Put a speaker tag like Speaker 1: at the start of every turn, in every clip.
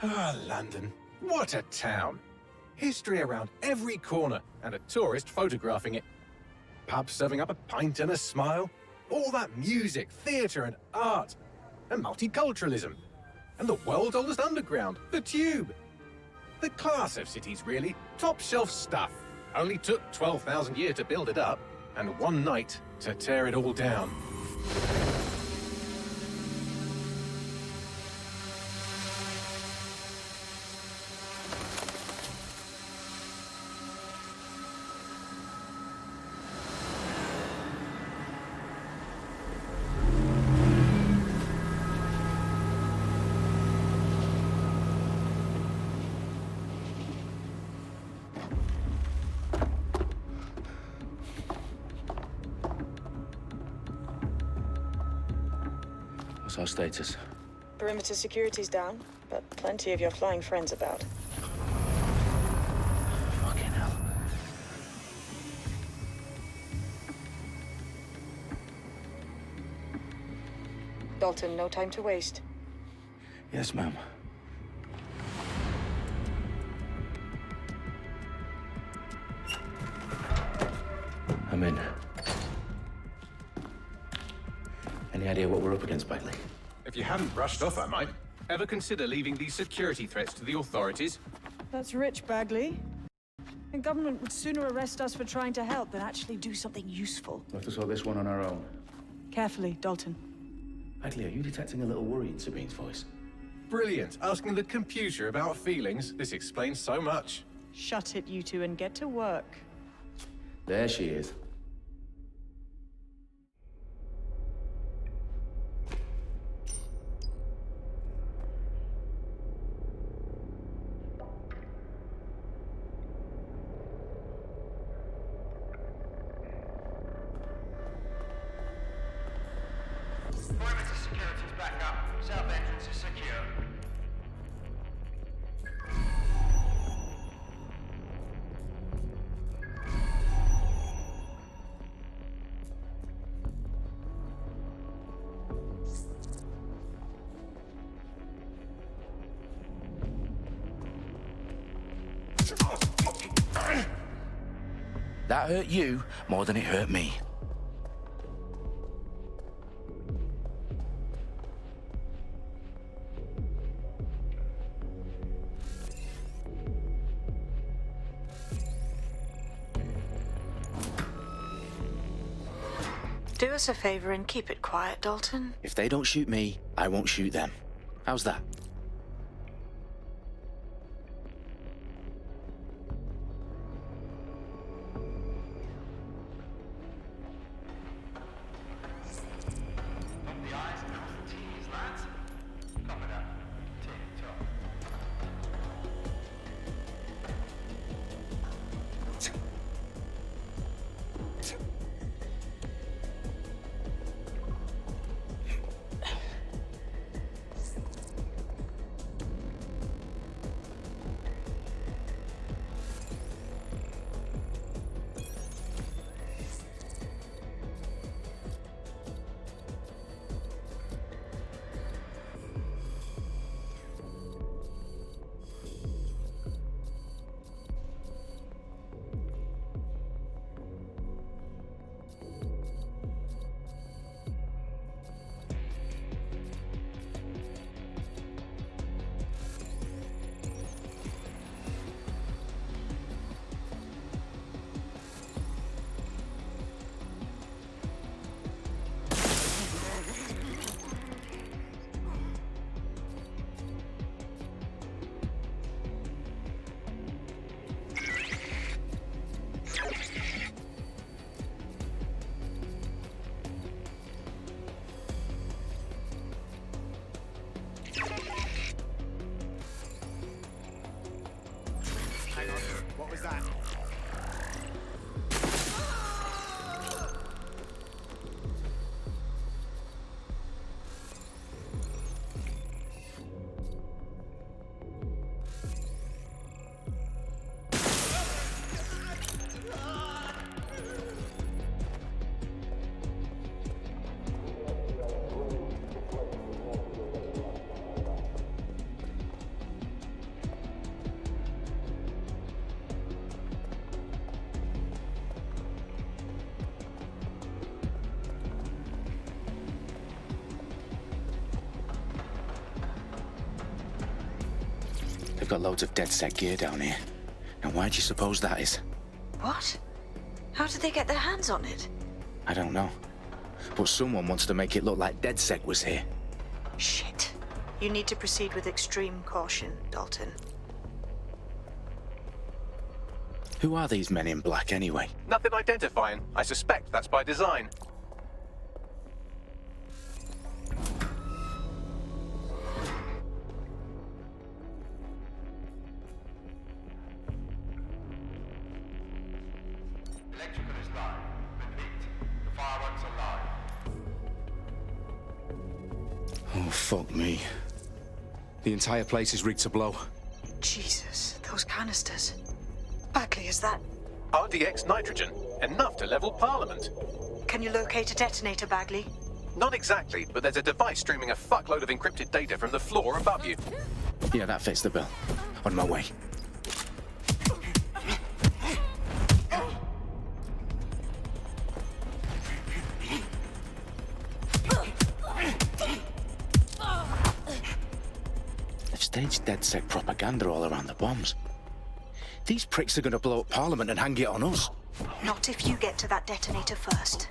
Speaker 1: Ah, London. What a town. History around every corner and a tourist photographing it. Pubs serving up a pint and a smile. All that music, theatre and art. And multiculturalism. And the world's oldest underground, the Tube. The class of cities, really. Top shelf stuff. Only took 12,000 years to build it up, and one night to tear it all down.
Speaker 2: What's our status?
Speaker 3: Perimeter security's down, but plenty of your flying friends about.
Speaker 2: Fucking hell.
Speaker 3: Dalton, no time to waste.
Speaker 2: Yes, ma'am. I'm in. Any idea what we're up against, Bagley?
Speaker 1: If you hadn't brushed off, I might. Ever consider leaving these security threats to the authorities?
Speaker 3: That's rich, Bagley. The government would sooner arrest us for trying to help than actually do something useful.
Speaker 2: We'll have to sort this one on our own.
Speaker 3: Carefully, Dalton.
Speaker 2: Bagley, are you detecting a little worry in Sabine's voice?
Speaker 1: Brilliant. Asking the computer about feelings. This explains so much.
Speaker 3: Shut it, you two, and get to work.
Speaker 2: There she is.
Speaker 4: Perimeter security's back up. South entrance is secure.
Speaker 2: That hurt you more than it hurt me.
Speaker 3: Do us a favor and keep it quiet, Dalton.
Speaker 2: If they don't shoot me, I won't shoot them. How's that?
Speaker 4: Dot the I's and cross the T's, lads. Copy that. Tick-tock.
Speaker 2: got loads of DedSec gear down here. Now why do you suppose that is?
Speaker 5: What? How did they get their hands on it?
Speaker 2: I don't know. But someone wants to make it look like DedSec was here.
Speaker 5: Shit. You need to proceed with extreme caution, Dalton.
Speaker 2: Who are these men in black anyway?
Speaker 1: Nothing identifying. I suspect that's by design.
Speaker 4: Electrical is live. Repeat. The fireworks are live.
Speaker 2: Oh, fuck me. The entire place is rigged to blow.
Speaker 5: Jesus, those canisters. Bagley, is that...
Speaker 1: RDX nitrogen. Enough to level Parliament.
Speaker 5: Can you locate a detonator, Bagley?
Speaker 1: Not exactly, but there's a device streaming a fuckload of encrypted data from the floor above you.
Speaker 2: Yeah, that fits the bill. On my way. They've staged DedSec propaganda all around the bombs. These pricks are going to blow up Parliament and hang it on us.
Speaker 5: Not if you get to that detonator first.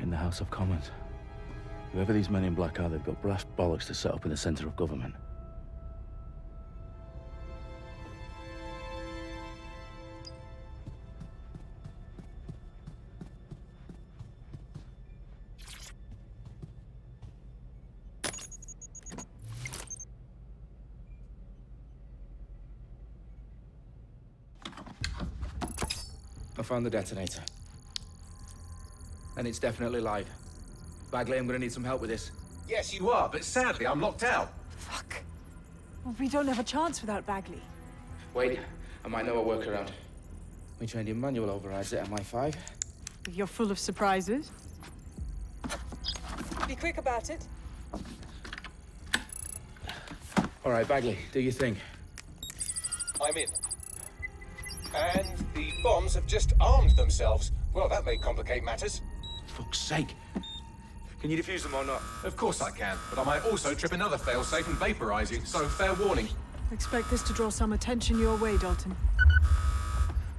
Speaker 2: In the House of Commons. Whoever these men in black are, they've got brass bollocks to set up in the centre of government.
Speaker 6: I found the detonator. And it's definitely live. Bagley, I'm gonna need some help with this.
Speaker 1: Yes, you are, but sadly I'm locked out.
Speaker 3: Fuck. Well, we don't have a chance without Bagley.
Speaker 6: Wait, I might know a workaround. We trained in manual overrides at MI5.
Speaker 3: You're full of surprises. Be quick about it.
Speaker 6: All right, Bagley, do your thing.
Speaker 1: I'm in. And the bombs have just armed themselves. Well, that may complicate matters.
Speaker 2: Fuck's sake.
Speaker 6: Can you defuse them or not?
Speaker 1: Of course I can, but I might also trip another failsafe and vaporize you, so fair warning.
Speaker 3: Expect this to draw some attention your way, Dalton.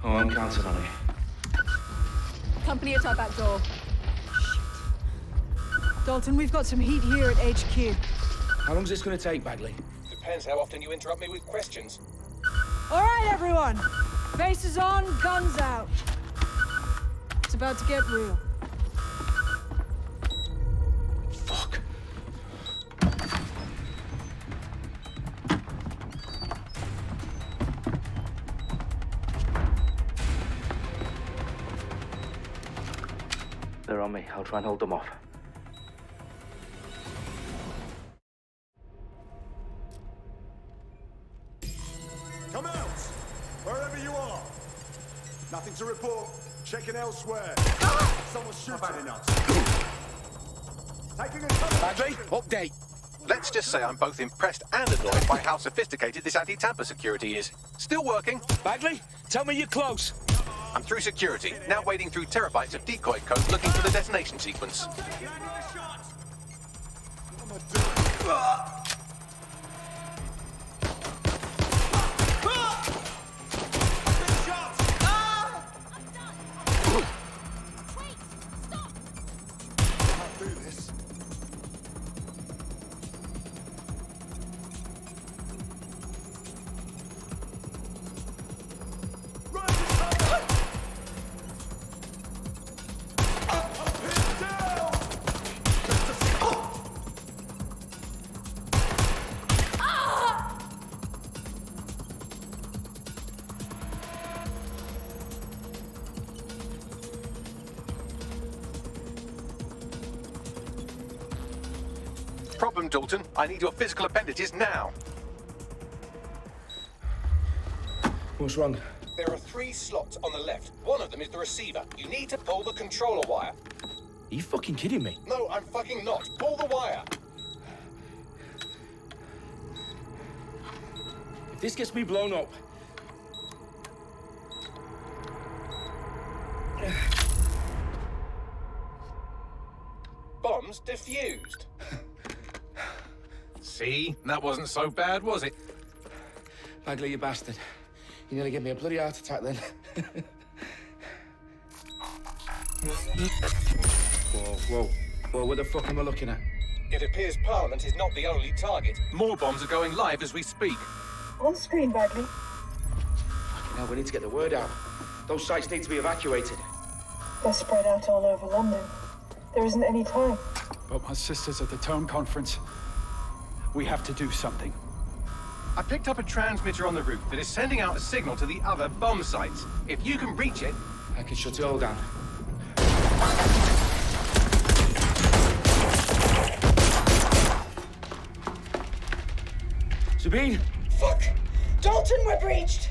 Speaker 6: Oh, I'm counting on it.
Speaker 7: Company at our back door.
Speaker 3: Dalton, we've got some heat here at HQ.
Speaker 6: How long's this gonna take, Bagley?
Speaker 1: Depends how often you interrupt me with questions.
Speaker 3: All right, everyone. Faces on, guns out. It's about to get real.
Speaker 2: Fuck.
Speaker 6: They're on me. I'll try and hold them off.
Speaker 8: Come out! Wherever you are! Nothing to report. Checking elsewhere. Someone's shooting at us. Taking a cover.
Speaker 2: Bagley, update.
Speaker 1: Let's just say I'm both impressed and annoyed by how sophisticated this anti-tamper security is. Still working.
Speaker 2: Bagley, tell me you're close.
Speaker 1: I'm through security, now wading through terabytes of decoy code looking for the detonation sequence. problem, Dalton. I need your physical appendages now.
Speaker 6: What's wrong?
Speaker 1: There are 3 slots on the left. One of them is the receiver. You need to pull the controller wire.
Speaker 6: Are you fucking kidding me?
Speaker 1: No, I'm fucking not. Pull the wire.
Speaker 6: If this gets me blown up...
Speaker 1: Bombs defused. See? That wasn't so bad, was it?
Speaker 6: Bagley, you bastard. You nearly gave me a bloody heart attack then. Whoa, what the fuck am I looking at?
Speaker 1: It appears Parliament is not the only target. More bombs are going live as we speak.
Speaker 3: On screen, Bagley.
Speaker 6: Now we need to get the word out. Those sites need to be evacuated.
Speaker 3: They're spread out all over London. There isn't any time.
Speaker 9: But my sister's at the town conference. We have to do something.
Speaker 1: I picked up a transmitter on the roof that is sending out a signal to the other bomb sites. If you can reach it...
Speaker 6: I can shut it all down. Sabine!
Speaker 3: Fuck! Dalton, we're breached!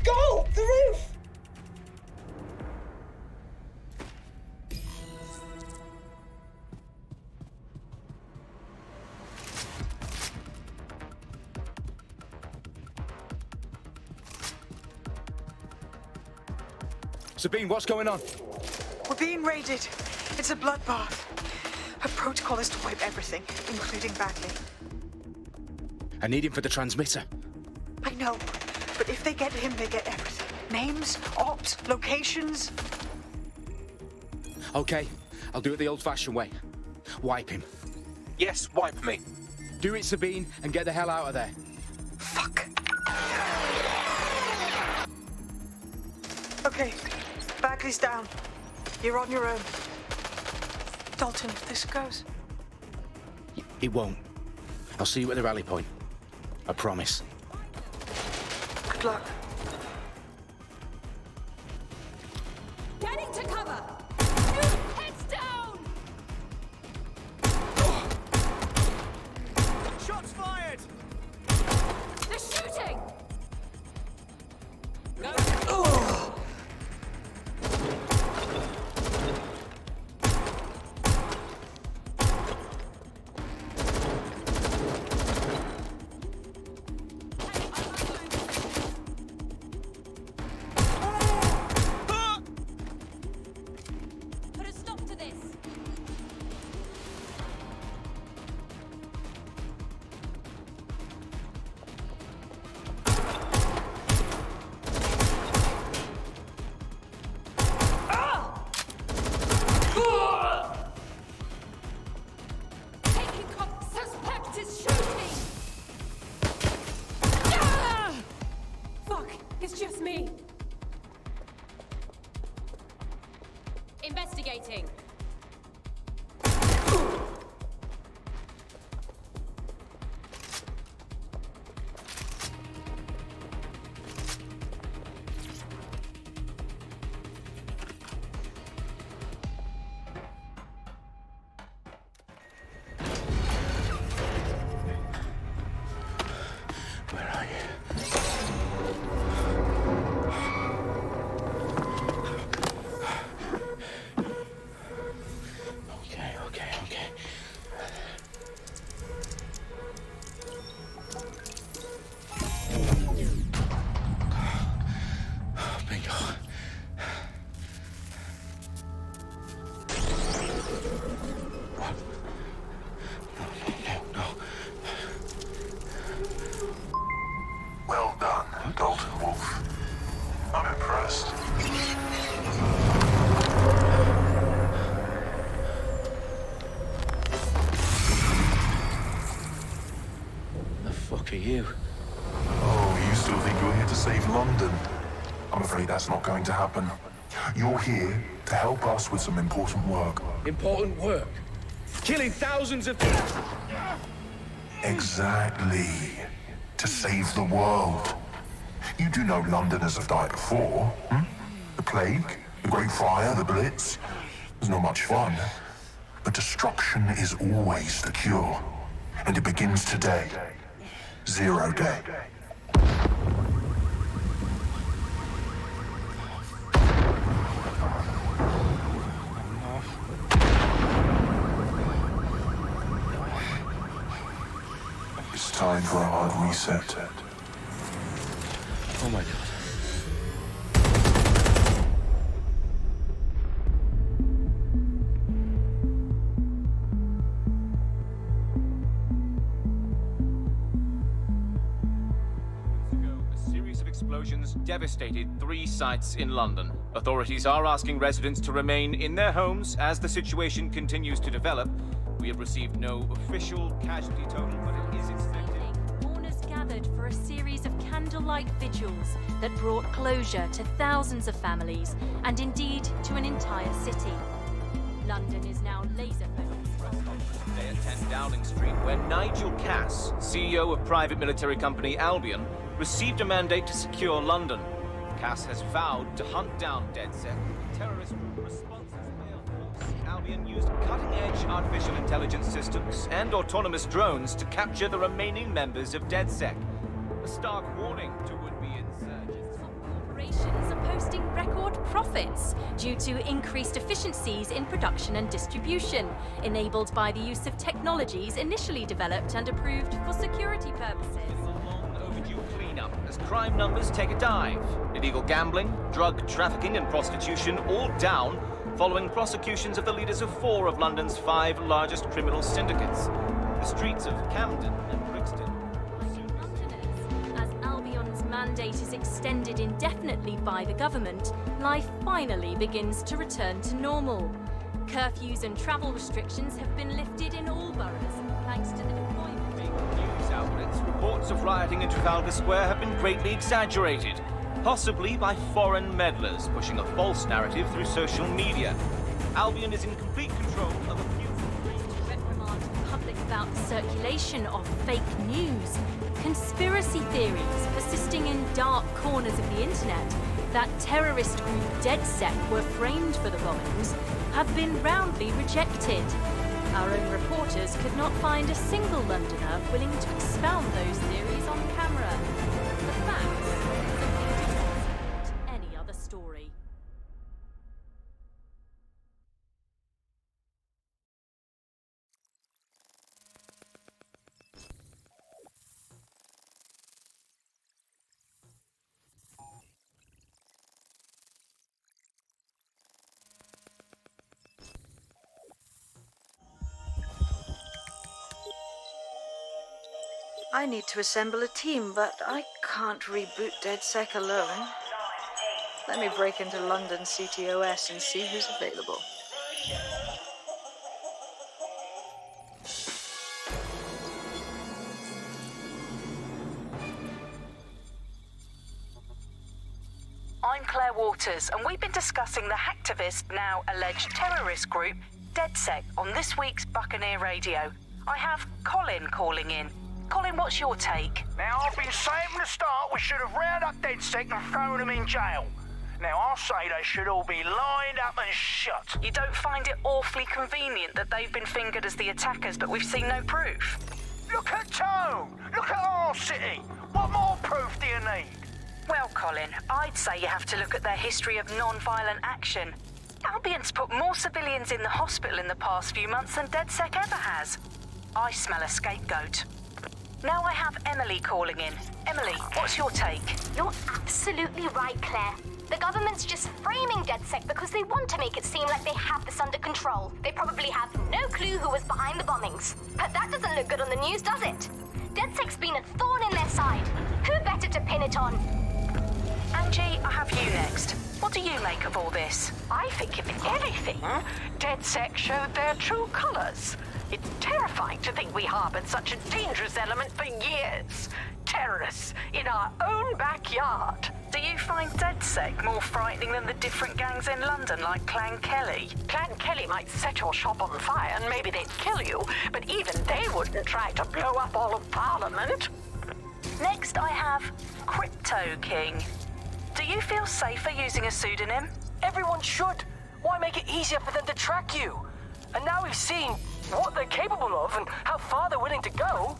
Speaker 3: Go! The roof!
Speaker 2: Sabine, what's going on?
Speaker 5: We're being raided. It's a bloodbath. Her protocol is to wipe everything, including Bagley.
Speaker 2: I need him for the transmitter.
Speaker 5: I know, but if they get him, they get everything. Names, ops, locations.
Speaker 2: Okay, I'll do it the old-fashioned way. Wipe him.
Speaker 1: Yes, wipe me.
Speaker 2: Do it, Sabine, and get the hell out of there.
Speaker 5: Fuck. Okay, Bagley's down. You're on your own. Dalton, if this goes...
Speaker 2: It won't. I'll see you at the rally point. I promise.
Speaker 5: Good luck.
Speaker 7: Getting to cover! Heads down!
Speaker 8: Shots fired!
Speaker 7: They're shooting! Put a stop to this! Taking suspect is shooting! Fuck, it's just me. Investigating.
Speaker 2: Where are you? Okay. Bingo. What? No.
Speaker 8: Well done, Dalton Wolf. I'm impressed.
Speaker 2: The fuck are you?
Speaker 8: Oh, you still think you're here to save London? I'm afraid that's not going to happen. You're here to help us with some important work.
Speaker 6: Important work. Killing thousands of...
Speaker 8: Exactly. To save the world. You do know Londoners have died before, hmm? The plague, the Great Fire, the Blitz. It's not much fun. But destruction is always the cure. and it begins today. 0 day. It's time for a hard reset.
Speaker 2: Oh my god.
Speaker 10: Explosions devastated 3 sites in London. Authorities are asking residents to remain in their homes as the situation continues to develop. We have received no official casualty total, but it is expected.
Speaker 7: Mourners gathered for a series of candlelight vigils that brought closure to thousands of families and indeed to an entire city. London is now laser-focused.
Speaker 10: Today at 10 Downing Street, where Nigel Cass, CEO of private military company Albion, received a mandate to secure London. Cass has vowed to hunt down DedSec. Terrorist group responses failed. Albion used cutting-edge artificial intelligence systems and autonomous drones to capture the remaining members of DedSec. A stark warning to would-be insurgents.
Speaker 7: Corporations are posting record profits due to increased efficiencies in production and distribution, enabled by the use of technologies initially developed and approved for security purposes.
Speaker 10: Cleanup as crime numbers take a dive. Illegal gambling, drug trafficking and prostitution all down following prosecutions of the leaders of 4 of London's 5 largest criminal syndicates. The streets of Camden and Brixton.
Speaker 7: Londoners, as Albion's mandate is extended indefinitely by the government, life finally begins to return to normal. Curfews and travel restrictions have been lifted in all boroughs, thanks to the deployment.
Speaker 10: News outlets, reports of rioting in Trafalgar Square have been greatly exaggerated, possibly by foreign meddlers pushing a false narrative through social media. Albion is in complete control of a few...
Speaker 7: Reprimand the public about the circulation of fake news, conspiracy theories persisting in dark corners of the internet that terrorist group DedSec were framed for the bombings have been roundly rejected. Our own reporters could not find a single Londoner willing to expound those theories on camera. The facts simply do not support any other story.
Speaker 5: I need to assemble a team, but I can't reboot DedSec alone. Let me break into London CTOS and see who's available.
Speaker 11: I'm Claire Waters, and we've been discussing the hacktivist, now alleged terrorist group, DedSec, on this week's Buccaneer Radio. I have Colin calling in. Colin, what's your take?
Speaker 12: Now, I've been saying from the start we should have rounded up DedSec and thrown them in jail. Now, I'll say they should all be lined up and shot.
Speaker 11: You don't find it awfully convenient that they've been fingered as the attackers, but we've seen no proof?
Speaker 12: Look at Tone! Look at our city! What more proof do you need?
Speaker 11: Well, Colin, I'd say you have to look at their history of non-violent action. Albion's put more civilians in the hospital in the past few months than DedSec ever has. I smell a scapegoat. Now I have Emily calling in. Emily, what's your take?
Speaker 13: You're absolutely right, Claire. The government's just framing DedSec because they want to make it seem like they have this under control. They probably have no clue who was behind the bombings. But that doesn't look good on the news, does it? DedSec's been a thorn in their side. Who better to pin it on?
Speaker 11: Angie, I have you next. What do you make of all this?
Speaker 14: I think, if anything, DedSec showed their true colours. It's terrifying to think we harbored such a dangerous element for years. Terrorists in our own backyard.
Speaker 11: Do you find DedSec more frightening than the different gangs in London, like Clan Kelly?
Speaker 14: Clan Kelly might set your shop on fire and maybe they'd kill you, but even they wouldn't try to blow up all of Parliament.
Speaker 11: Next, I have Crypto King. Do you feel safer using a pseudonym?
Speaker 15: Everyone should. Why make it easier for them to track you? And now we've seen
Speaker 14: what they're capable of and how far they're willing to go.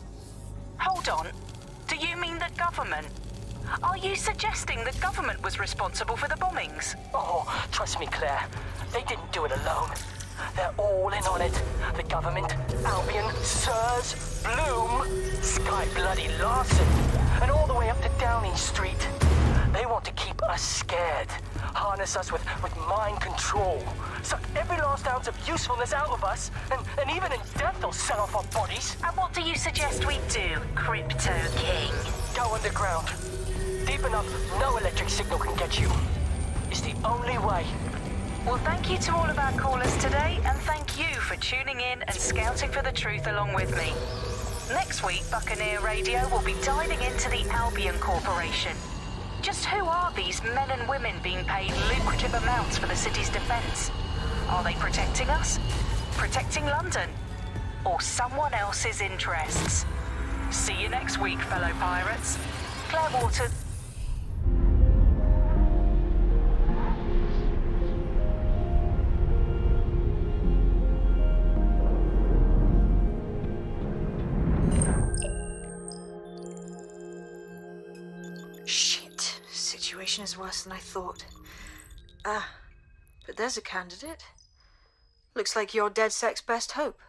Speaker 11: Hold on. Do you mean the government? Are you suggesting the government was responsible for the bombings?
Speaker 14: Oh, trust me, Claire. They didn't do it alone. They're all in on it. The government, Albion, Sirs, Bloom, Sky Bloody Larson, and all the way up to Downing Street. They want to keep us scared, harness us with mind control, suck every last ounce of usefulness out of us, and even in death they'll sell off our bodies.
Speaker 11: And what do you suggest we do, Crypto King?
Speaker 14: Go underground. Deep enough, no electric signal can get you. It's the only way.
Speaker 11: Well, thank you to all of our callers today, and thank you for tuning in and scouting for the truth along with me. Next week, Buccaneer Radio will be diving into the Albion Corporation. Just who are these men and women being paid lucrative amounts for the city's defense? Are they protecting us? Protecting London? Or someone else's interests? See you next week, fellow pirates. Claire Waters.
Speaker 5: Shit. Situation is worse than I thought. But there's a candidate. Looks like you're DedSec's best hope.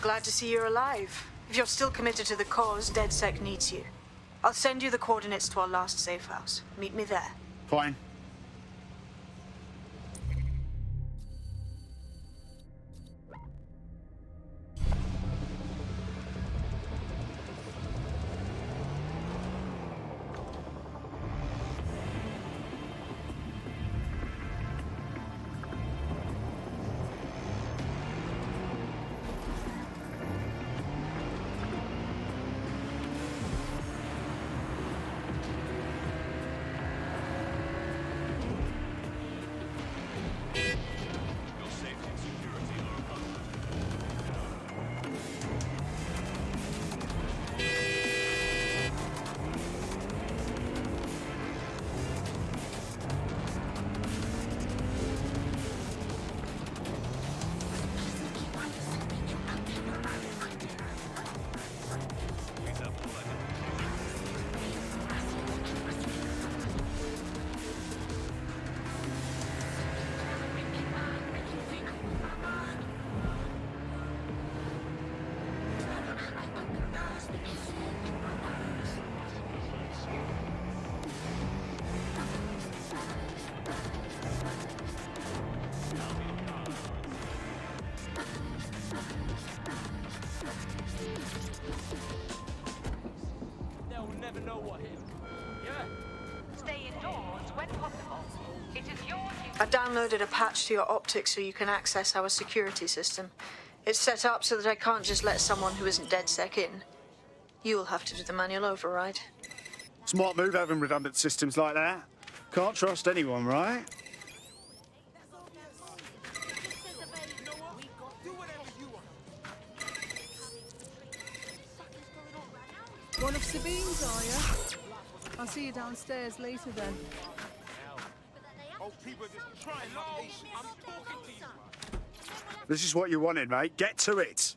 Speaker 5: Glad to see you're alive. If you're still committed to the cause, DedSec needs you. I'll send you the coordinates to our last safe house. Meet me there.
Speaker 15: Fine.
Speaker 14: never know what hit. Yeah.
Speaker 11: Stay indoors when possible. It is your duty.
Speaker 5: I downloaded a patch to your optics so you can access our security system. It's set up so that I can't just let someone who isn't DedSec in. You'll have to do the manual override.
Speaker 8: Smart move having redundant systems like that. Can't trust anyone, right?
Speaker 3: One of Sabine's, are you? I'll see you downstairs later then.
Speaker 8: This is what you wanted, mate. Get to it.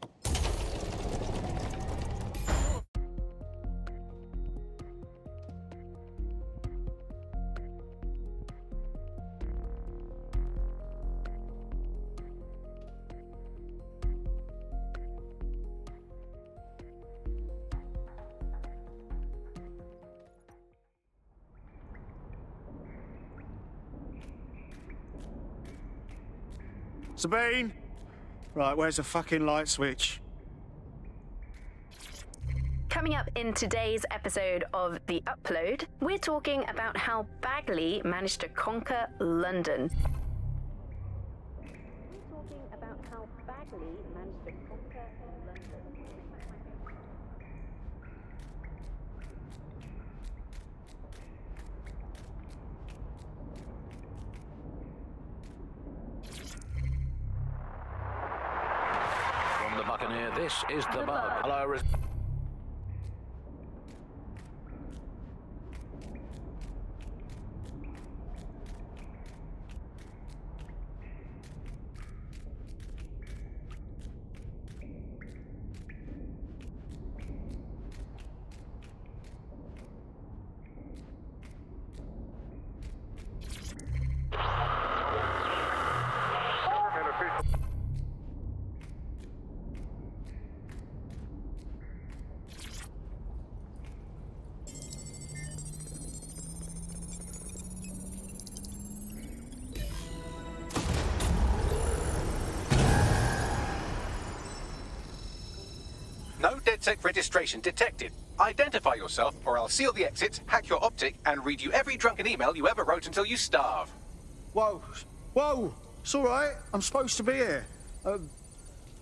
Speaker 8: Sabine! Right, where's the fucking light switch?
Speaker 11: Coming up in today's episode of The Upload, we're talking about how Bagley managed to conquer London.
Speaker 15: From the Buccaneer, this is The Bug. Hello,
Speaker 1: No DedSec registration detected. Identify yourself, or I'll seal the exits, hack your optic, and read you every drunken email you ever wrote until you starve.
Speaker 8: Whoa. Whoa. It's all right. I'm supposed to be here.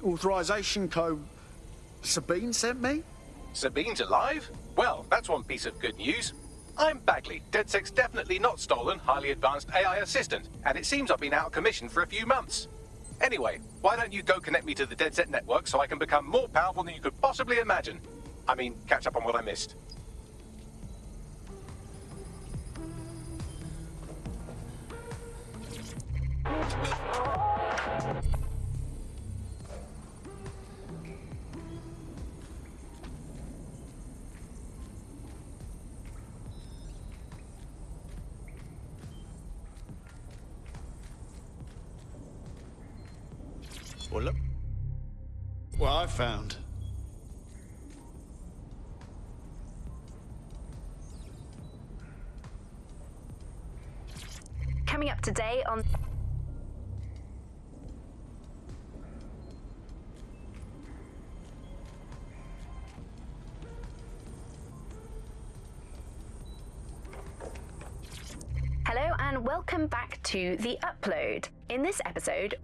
Speaker 8: Authorization code Sabine sent me?
Speaker 1: Sabine's alive? Well, that's one piece of good news. I'm Bagley, DedSec's definitely not stolen, highly advanced AI assistant, and it seems I've been out of commission for a few months. Anyway, why don't you go connect me to the DedSec network so I can become more powerful than you could possibly imagine? I mean, catch up on what I missed.
Speaker 8: Well, look what I found.
Speaker 11: Coming up today on... Hello and welcome back to The Upload. In this episode...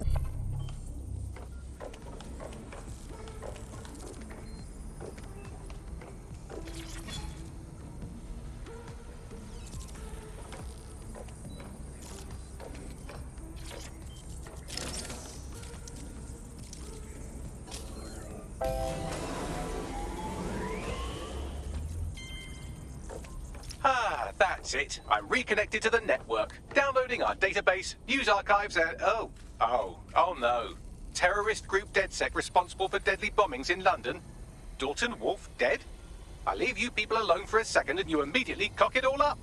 Speaker 1: That's it. I'm reconnected to the network, downloading our database, news archives, and oh no. Terrorist group DedSec responsible for deadly bombings in London. Dalton Wolf dead? I leave you people alone for a second and you immediately cock it all up.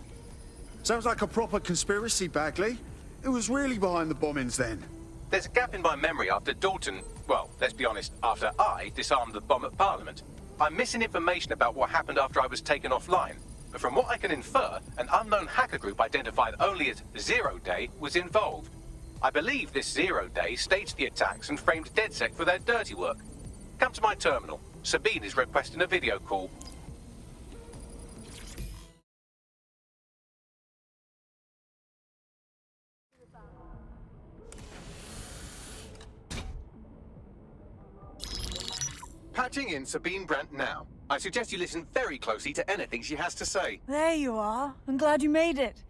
Speaker 8: Sounds like a proper conspiracy, Bagley. Who was really behind the bombings then?
Speaker 1: There's a gap in my memory after Dalton, well, let's be honest, after I disarmed the bomb at Parliament. I'm missing information about what happened after I was taken offline. But from what I can infer, an unknown hacker group identified only as Zero Day was involved. I believe this Zero Day staged the attacks and framed DedSec for their dirty work. Come to my terminal. Sabine is requesting a video call. Patching in Sabine Brandt now. I suggest you listen very closely to anything she has to say.
Speaker 3: There you are. I'm glad you made it.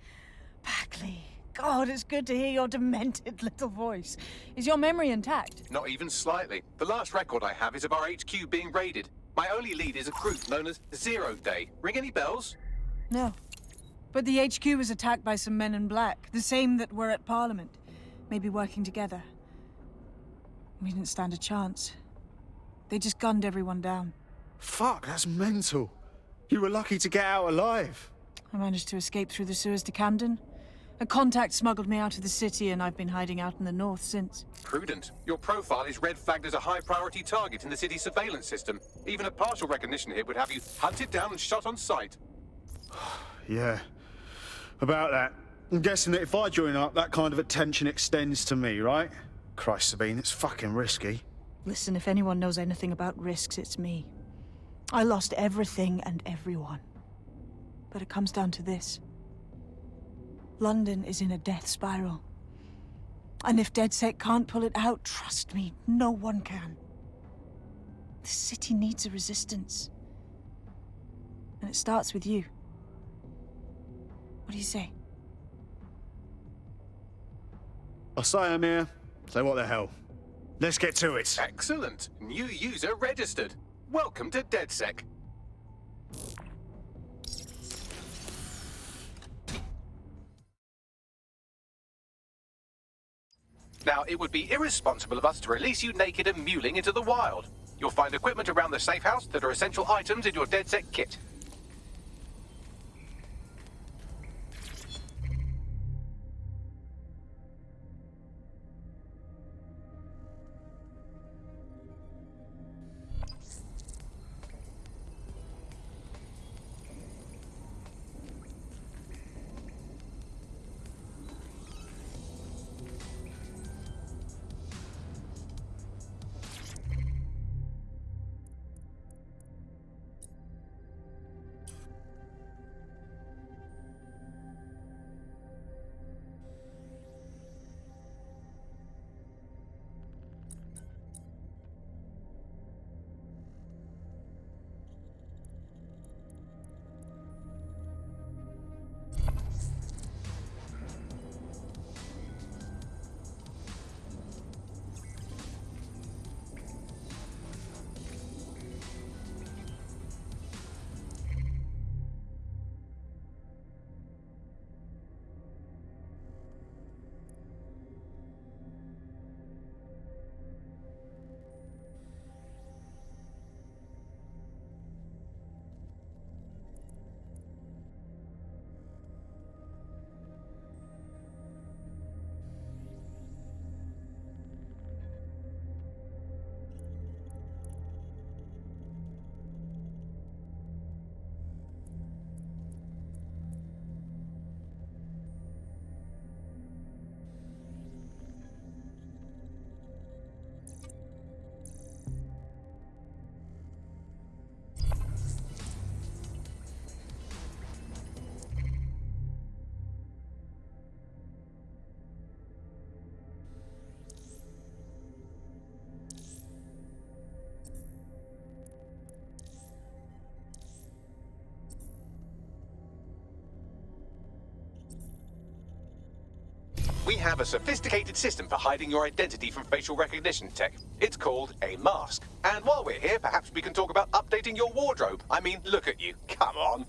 Speaker 3: Bagley. God, it's good to hear your demented little voice. Is your memory intact?
Speaker 1: Not even slightly. The last record I have is of our HQ being raided. My only lead is a group known as 0 Day. Ring any bells?
Speaker 3: No. But the HQ was attacked by some men in black, the same that were at Parliament. Maybe working together. We didn't stand a chance. They just gunned everyone down.
Speaker 16: Fuck, that's mental. You were lucky to get out alive.
Speaker 3: I managed to escape through the sewers to Camden. A contact smuggled me out of the city, and I've been hiding out in the north since.
Speaker 1: Prudent. Your profile is red flagged as a high-priority target in the city's surveillance system. Even a partial recognition here would have you hunted down and shot on sight.
Speaker 16: Yeah. About that. I'm guessing that if I join up, that kind of attention extends to me, right? Christ, Sabine, it's fucking risky.
Speaker 3: Listen, if anyone knows anything about risks, it's me. I lost everything and everyone. But it comes down to this. London is in a death spiral. And if DedSec can't pull it out, trust me, no one can. The city needs a resistance. And it starts with you. What do you say?
Speaker 16: I say I'm here. So what the hell? Let's get to it.
Speaker 1: Excellent. New user registered. Welcome to DedSec. Now, it would be irresponsible of us to release you naked and mewling into the wild. You'll find equipment around the safe house that are essential items in your DedSec kit. We have a sophisticated system for hiding your identity from facial recognition tech. It's called a mask. And while we're here, perhaps we can talk about updating your wardrobe. I mean, look at you. Come on.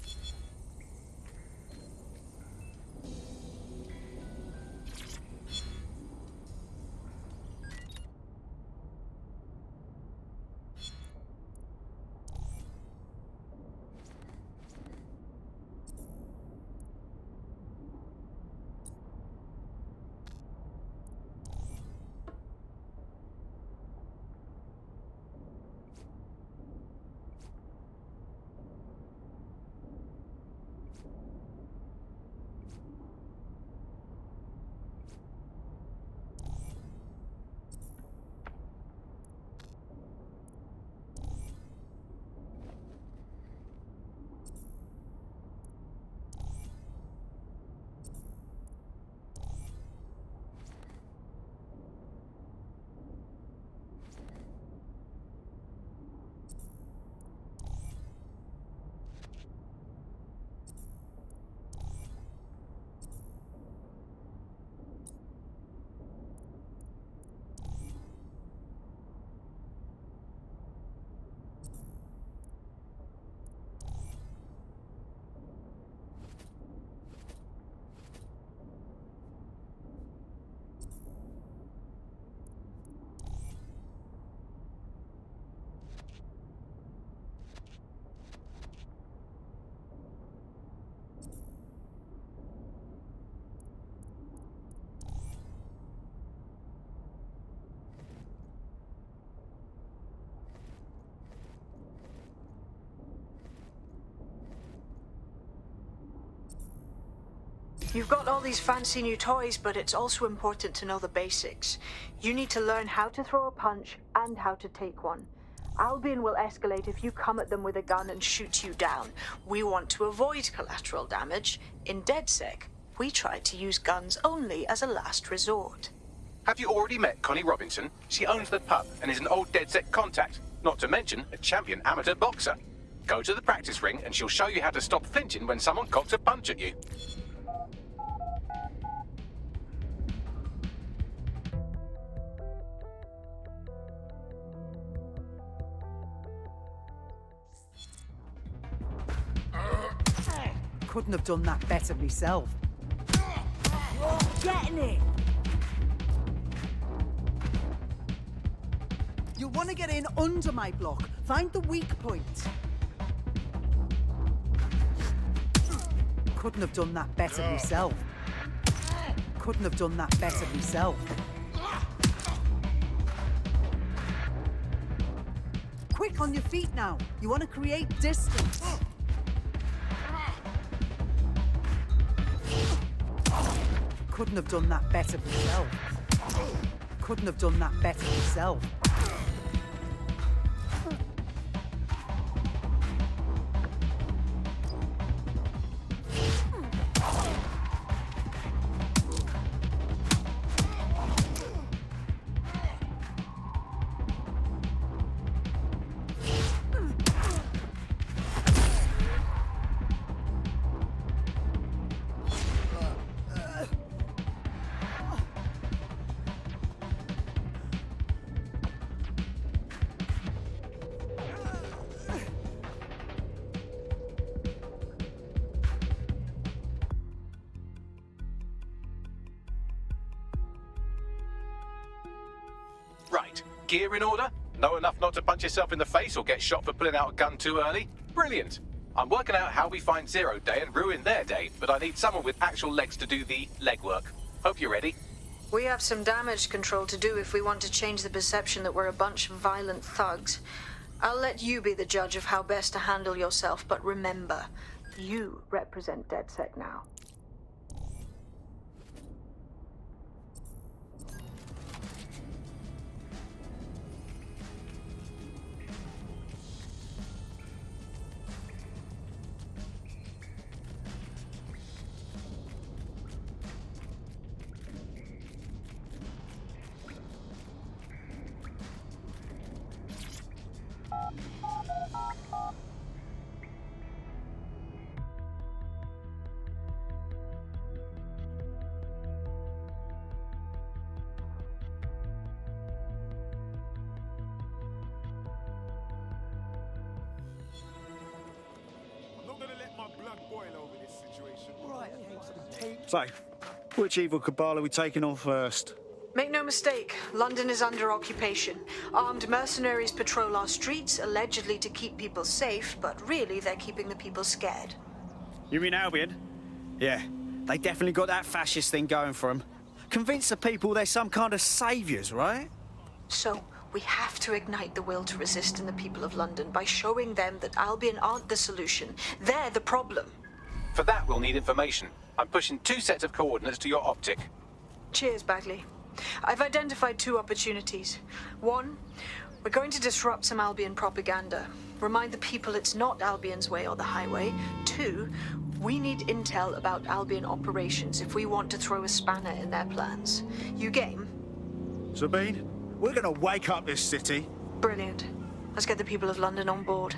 Speaker 5: You've got all these fancy new toys, but it's also important to know the basics. You need to learn how to throw a punch and how to take one. Albion will escalate if you come at them with a gun and shoot you down. We want to avoid collateral damage. In DedSec, we try to use guns only as a last resort.
Speaker 1: Have you already met Connie Robinson? She owns the pub and is an old DedSec contact, not to mention a champion amateur boxer. Go to the practice ring and she'll show you how to stop flinching when someone cocks a punch at you.
Speaker 17: Couldn't have done that better myself. You're getting it! You want to get in under my block. Find the weak point. Couldn't have done that better myself. Couldn't have done that better myself. Quick on your feet now. You want to create distance. Couldn't have done that better myself. Couldn't have done that better myself.
Speaker 1: Right, gear in order? Know enough not to punch yourself in the face or get shot for pulling out a gun too early? Brilliant. I'm working out how we find Zero Day and ruin their day, but I need someone with actual legs to do the legwork. Hope you're ready.
Speaker 5: We have some damage control to do if we want to change the perception that we're a bunch of violent thugs. I'll let you be the judge of how best to handle yourself, but remember, you represent DedSec now.
Speaker 16: So, which evil cabal are we taking on first?
Speaker 5: Make no mistake, London is under occupation. Armed mercenaries patrol our streets, allegedly to keep people safe, but really they're keeping the people scared.
Speaker 18: You mean Albion? Yeah, they definitely got that fascist thing going for them. Convince the people they're some kind of saviours, right?
Speaker 5: So, we have to ignite the will to resist in the people of London by showing them that Albion aren't the solution. They're the problem.
Speaker 1: For that, we'll need information. I'm pushing 2 sets of coordinates to your optic.
Speaker 5: Cheers, Bagley. I've identified 2 opportunities. 1, we're going to disrupt some Albion propaganda. Remind the people it's not Albion's way or the highway. 2, we need intel about Albion operations if we want to throw a spanner in their plans. You game?
Speaker 16: Sabine, we're gonna wake up this city.
Speaker 5: Brilliant. Let's get the people of London on board.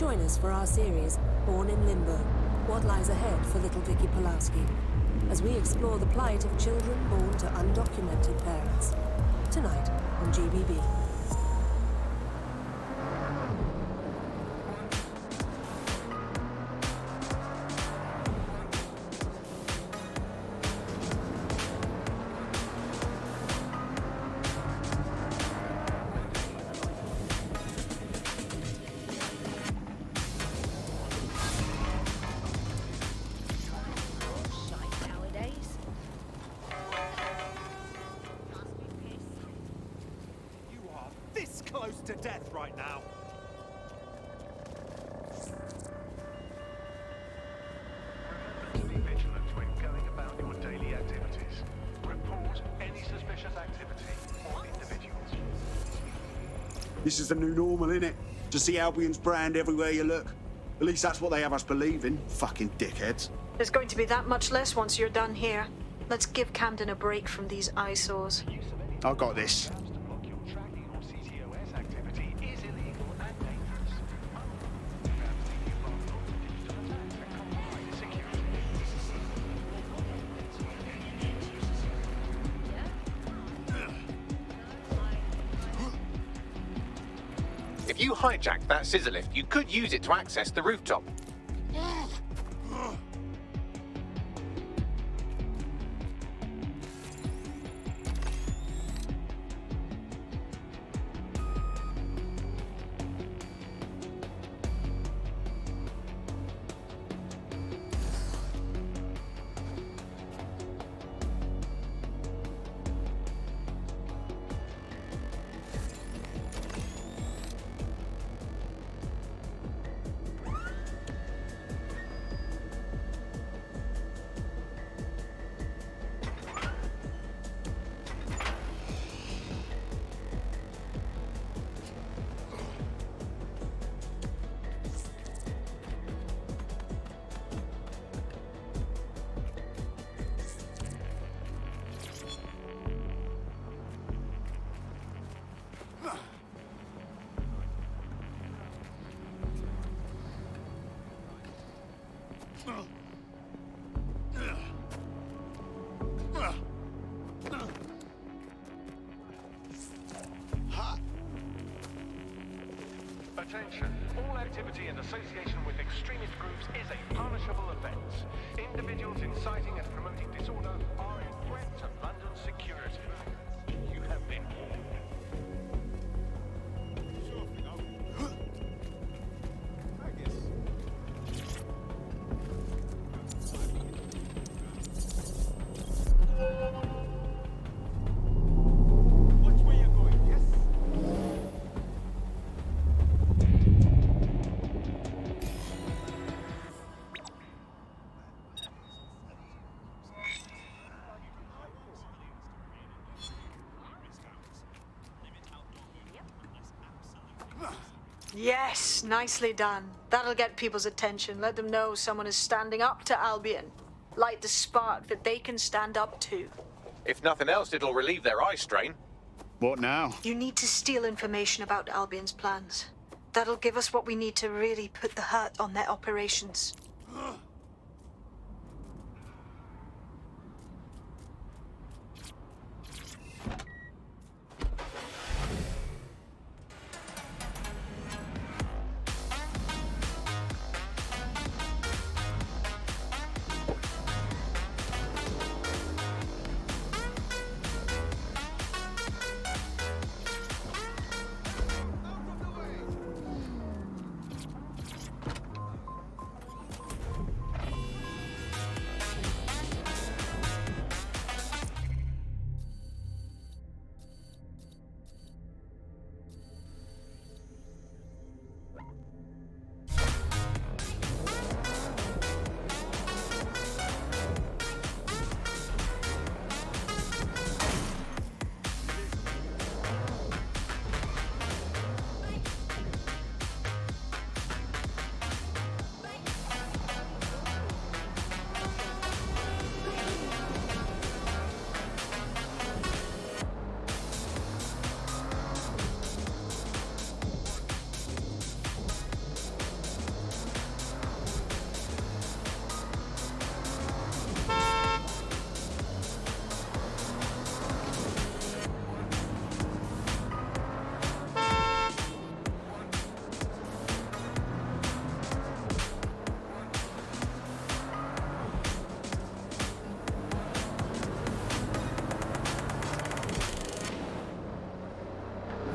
Speaker 19: Join us for our series, Born in Limbo, What Lies Ahead for Little Vicky Pulaski, as we explore the plight of children born to undocumented parents. Tonight on GBB.
Speaker 20: This close to death right now.
Speaker 4: Be vigilant when going about your daily activities. Report any suspicious activity or individuals.
Speaker 8: This is the new normal, innit? To see Albion's brand everywhere you look. At least that's what they have us believing, fucking dickheads.
Speaker 5: There's going to be that much less once you're done here. Let's give Camden a break from these eyesores.
Speaker 8: I got this.
Speaker 10: If you hijacked that scissor lift, you could use it to access the rooftop.
Speaker 4: Attention, all activity in association with extremist groups is a punishable offence. Individuals inciting and promoting disorder are a threat to London's security. You have been warned.
Speaker 5: Yes, nicely done. That'll get people's attention. Let them know someone is standing up to Albion. Light the spark that they can stand up to.
Speaker 10: If nothing else, it'll relieve their eye strain.
Speaker 8: What now?
Speaker 5: You need to steal information about Albion's plans. That'll give us what we need to really put the hurt on their operations.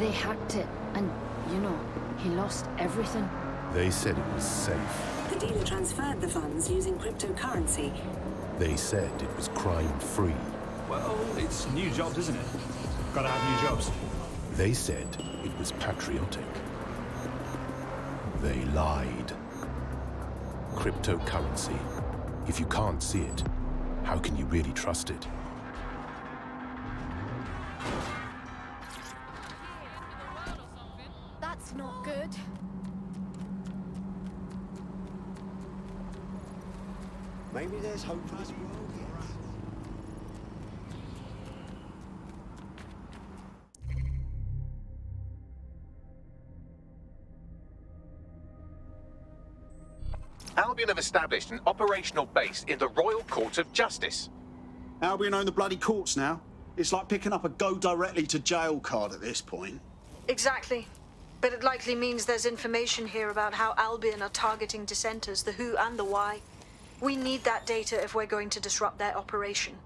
Speaker 21: They hacked it, and, you know, he lost everything.
Speaker 22: They said it was safe.
Speaker 19: The dealer transferred the funds using cryptocurrency.
Speaker 22: They said it was crime-free.
Speaker 9: Well, it's new jobs, isn't it? Gotta have new jobs.
Speaker 22: They said it was patriotic. They lied. Cryptocurrency. If you can't see it, how can you really trust it?
Speaker 13: That's not good.
Speaker 8: Maybe there's hope for this world yet.
Speaker 1: Albion have established an operational base in the Royal Court of Justice.
Speaker 16: Albion own the bloody courts now. It's like picking up a go directly to jail card at this point.
Speaker 5: Exactly. But it likely means there's information here about how Albion are targeting dissenters, the who and the why. We need that data if we're going to disrupt their operation.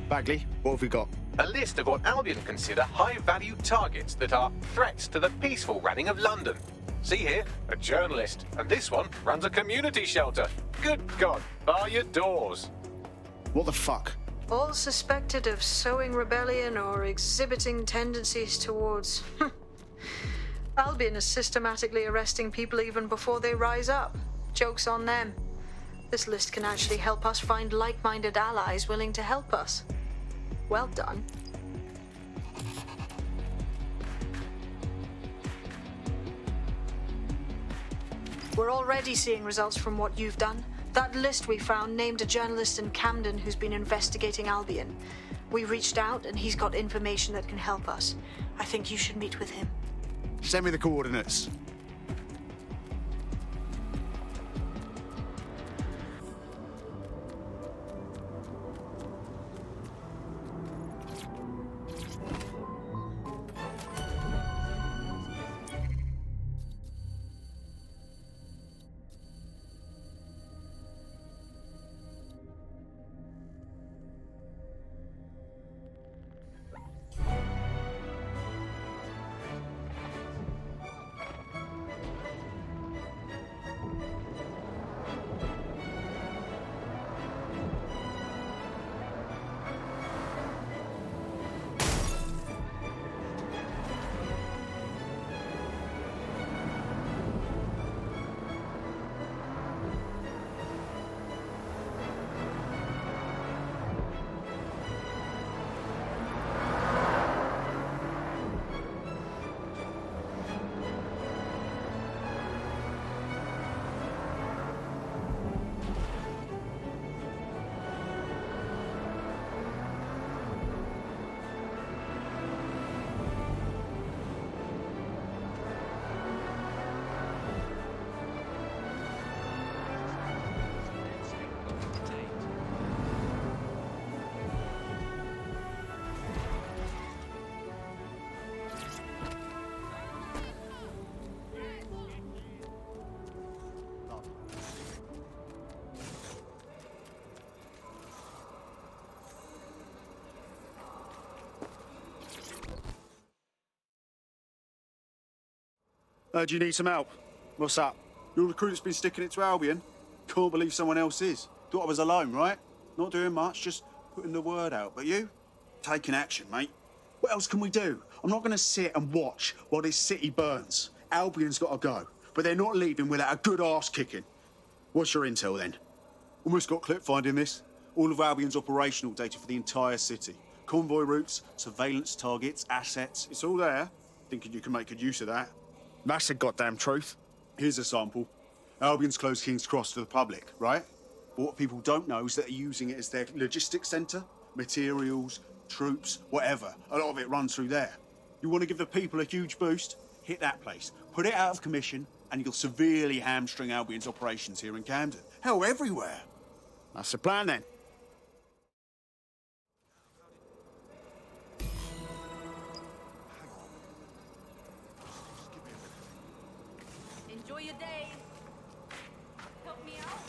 Speaker 16: Bagley, what have we got?
Speaker 1: A list of what Albion consider high-value targets that are threats to the peaceful running of London. See here, a journalist, and this one runs a community shelter. Good God, bar your doors.
Speaker 16: What the fuck?
Speaker 5: All suspected of sowing rebellion or exhibiting tendencies towards... Albion is systematically arresting people even before they rise up. Joke's on them. This list can actually help us find like-minded allies willing to help us. Well done. We're already seeing results from what you've done. That list we found named a journalist in Camden who's been investigating Albion. We reached out and he's got information that can help us. I think you should meet with him.
Speaker 16: Send me the coordinates. Do you need some help? What's up? Your recruit's been sticking it to Albion? Can't believe someone else is. Thought I was alone, right? Not doing much, just putting the word out. But you? Taking action, mate. What else can we do? I'm not going to sit and watch while this city burns. Albion's got to go, but they're not leaving without a good arse kicking. What's your intel then? Almost got clip finding this. All of Albion's operational data for the entire city. Convoy routes, surveillance targets, assets. It's all there. Thinking you can make good use of that. That's the goddamn truth. Here's a sample. Albion's closed King's Cross to the public, right? But what people don't know is that they're using it as their logistics centre. Materials, troops, whatever. A lot of it runs through there. You want to give the people a huge boost? Hit that place. Put it out of commission, and you'll severely hamstring Albion's operations here in Camden. Hell, everywhere. That's the plan, then.
Speaker 7: Enjoy your day. Help me out.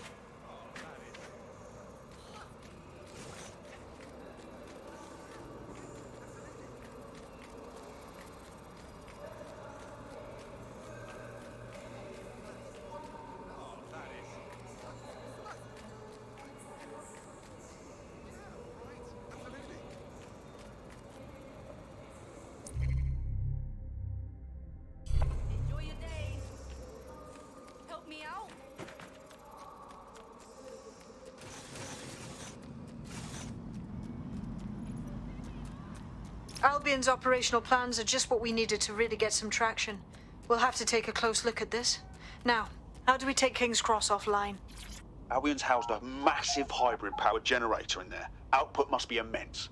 Speaker 7: Enjoy your day. Help me out.
Speaker 5: Albion's operational plans are just what we needed to really get some traction. We'll have to take a close look at this. Now, how do we take King's Cross offline?
Speaker 16: Albion's housed a massive hybrid-powered generator in there. Output must be immense.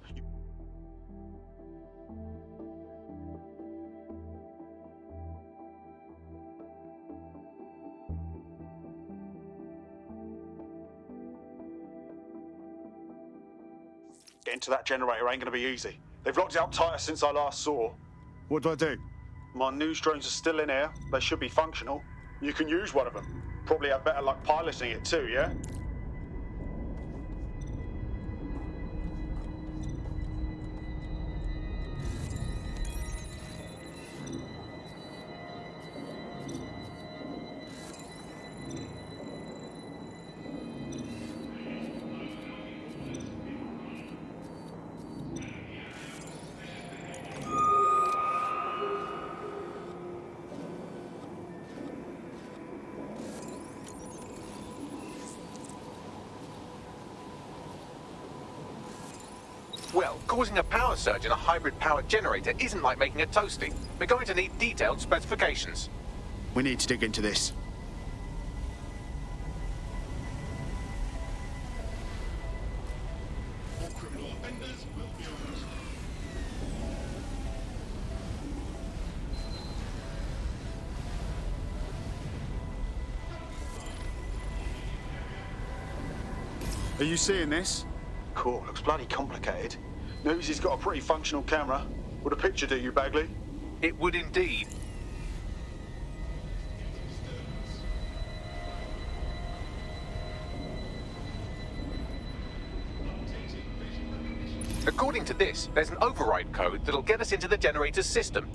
Speaker 16: Getting to that generator ain't gonna be easy. They've locked it up tighter since I last saw. What do I do? My news drones are still in here. They should be functional. You can use one of them. Probably have better luck piloting it too, yeah?
Speaker 1: Causing a power surge in a hybrid-powered generator isn't like making a toasty. We're going to need detailed specifications.
Speaker 16: We need to dig into this. Are you seeing this? Cool, looks bloody complicated. Newsy's got a pretty functional camera. Would a picture do you, Bagley?
Speaker 1: It would indeed. According to this, there's an override code that'll get us into the generator's system.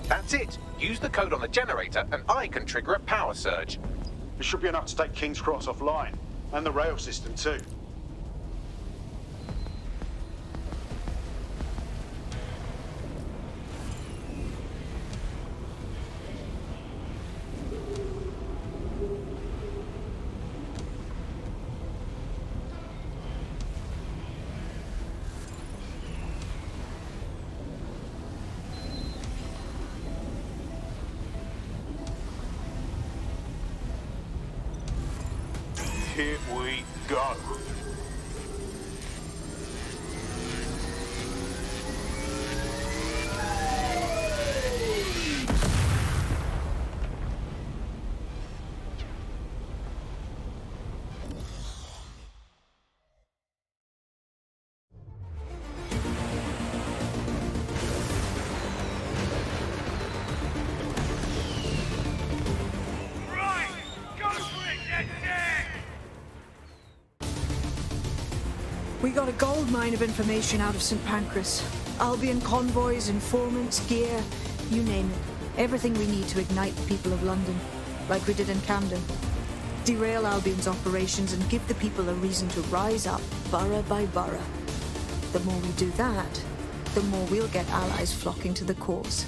Speaker 1: That's it. Use the code on the generator and I can trigger a power surge.
Speaker 16: It should be enough to take King's Cross offline, and the rail system too.
Speaker 8: Here we go.
Speaker 3: We got a gold mine of information out of St. Pancras. Albion convoys, informants, gear, you name it. Everything we need to ignite the people of London, like we did in Camden. Derail Albion's operations and give the people a reason to rise up, borough by borough. The more we do that, the more we'll get allies flocking to the cause.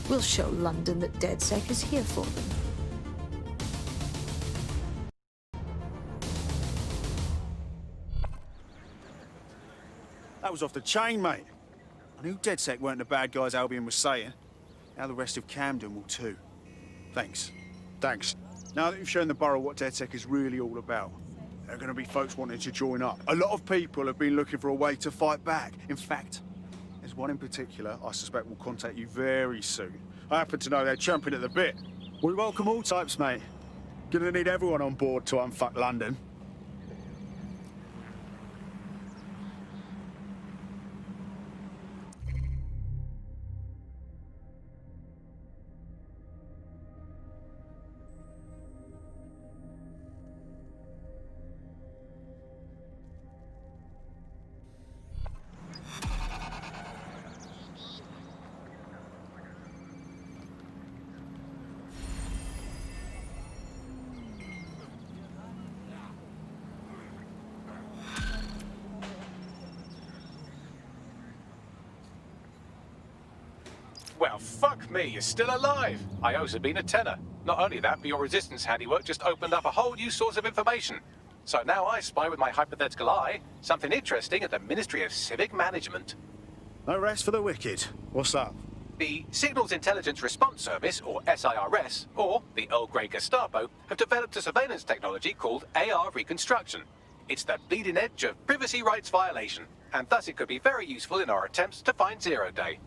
Speaker 3: We'll show London that DedSec is here for them.
Speaker 16: That was off the chain, mate. I knew DedSec weren't the bad guys Albion was saying. Now the rest of Camden will too. Thanks. Thanks. Now that you've shown the borough what DedSec is really all about, there are going to be folks wanting to join up. A lot of people have been looking for a way to fight back. In fact, there's one in particular I suspect will contact you very soon. I happen to know they're champing at the bit. We welcome all types, mate. Gonna need everyone on board to unfuck London.
Speaker 1: Well, fuck me, you're still alive. I owes had been a tenner. Not only that, but your resistance handiwork just opened up a whole new source of information. So now I spy with my hypothetical eye something interesting at the Ministry of Civic Management.
Speaker 16: No rest for the wicked. What's up?
Speaker 1: The Signals Intelligence Response Service, or SIRS, or the Earl Grey Gestapo, have developed a surveillance technology called AR reconstruction. It's the bleeding edge of privacy rights violation, and thus it could be very useful in our attempts to find Zero Day.